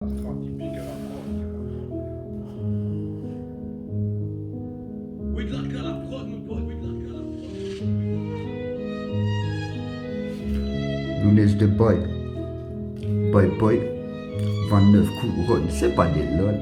Wiglac à la prod, mon pote, Wiglac à la prod. Lunettes de boy, boy, 29 couronnes, c'est pas des lol.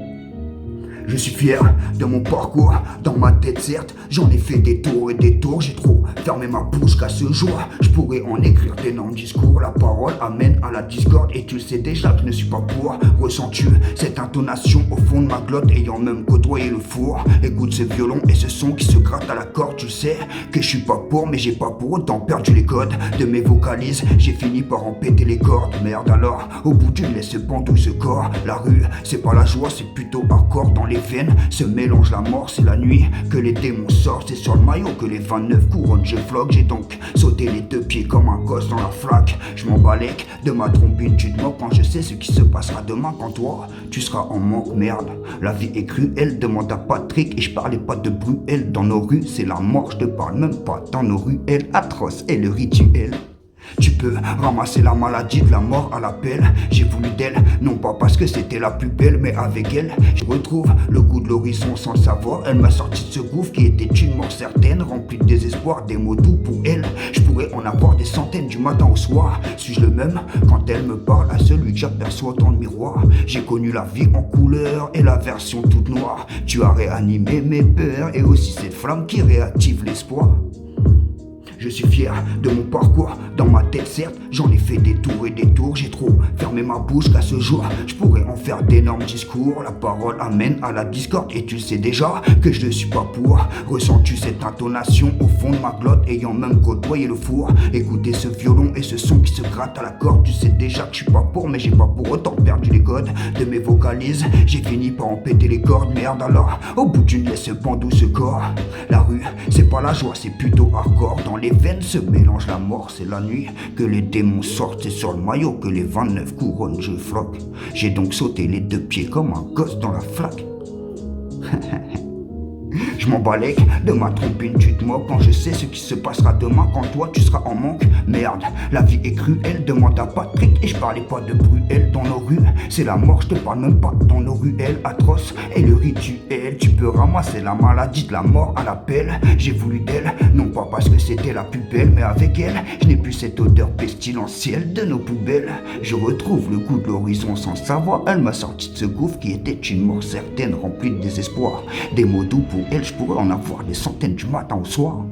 Je suis fier de mon parcours, dans ma tête certes, j'en ai fait des tours et des tours, j'ai trop fermé ma bouche qu'à ce jour, je pourrais en écrire d'énormes discours, la parole amène à la discorde et tu le sais déjà que je ne suis pas pour. Ressens-tu cette intonation au fond de ma glotte, ayant même côtoyé le four? Écoute ce violon et ce son qui se gratte à la corde, tu sais que je suis pas pour, mais j'ai pas pour autant perdu les codes de mes vocalises, j'ai fini par en péter les cordes. Merde alors, au bout d'une laisse pendou ce corps, la rue c'est pas la joie, c'est plutôt hardcore dans les veines, se mélange la mort, c'est la nuit que les démons sortent, c'est sur le maillot que les 29 couronnes je floque, j'ai donc sauté les deux pieds comme un gosse dans la flaque, je m'en balèque de ma trombine, tu te moques quand je sais ce qui se passera demain quand toi, tu seras en manque, merde, la vie est cruelle, demande à Patrick et je parlais pas de Bruel, dans nos rues c'est la mort, je te parle même pas dans nos ruelles atroces et le rituel. Tu peux ramasser la maladie de la mort à l'appel. J'ai voulu d'elle, non pas parce que c'était la plus belle, mais avec elle, je retrouve le goût de l'horizon sans le savoir. Elle m'a sorti de ce gouffre qui était une mort certaine, rempli de désespoir, des mots doux pour elle. Je pourrais en avoir des centaines du matin au soir. Suis-je le même quand elle me parle à celui que j'aperçois dans le miroir? J'ai connu la vie en couleur et la version toute noire. Tu as réanimé mes peurs et aussi cette flamme qui réactive l'espoir. Je suis fier de mon parcours, dans ma tête certes, j'en ai fait des tours et des tours, j'ai trop fermé ma bouche qu'à ce jour, je pourrais en faire d'énormes discours, la parole amène à la discorde et tu sais déjà que je ne suis pas pour. Ressens-tu cette intonation au fond de ma glotte, ayant même côtoyé le four? Écoutez ce violon et ce son qui se gratte à la corde, tu sais déjà que je suis pas pour, mais j'ai pas pour autant perdu les codes de mes vocalises, j'ai fini par en péter les cordes, merde alors, au bout d'une laisse pendou ce corps, la rue c'est pas la joie, c'est plutôt hardcore, dans les veines se mélange la mort, c'est la nuit que les démons sortent, c'est sur le maillot que les 29 couronnes je floque. J'ai donc sauté les deux pieds comme un gosse dans la flaque. Je m'en balèque de ma trompine, tu te moques quand je sais ce qui se passera demain quand toi tu seras en manque. Merde, la vie est cruelle, demande à Patrick et je parlais pas de Bruel dans nos rues. C'est la mort, je te parle même pas dans nos ruelles atroces et le rituel. Tu peux ramasser la maladie de la mort à l'appel. J'ai voulu d'elle, non pas parce que c'était la plus belle, mais avec elle, je n'ai plus cette odeur pestilentielle de nos poubelles. Je retrouve le goût de l'horizon sans savoir, elle m'a sorti de ce gouffre qui était une mort certaine, remplie de désespoir. Des mots doux pour elle, je pourrais en avoir des centaines du matin au soir.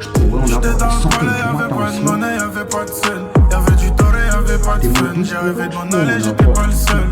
Je pourrais en avoir des centaines du matin au soir. Y'avait pas de sel, y'avait du doré, y'avait pas de fun. J'ai rêvé de m'en aller, j'étais pas le seul.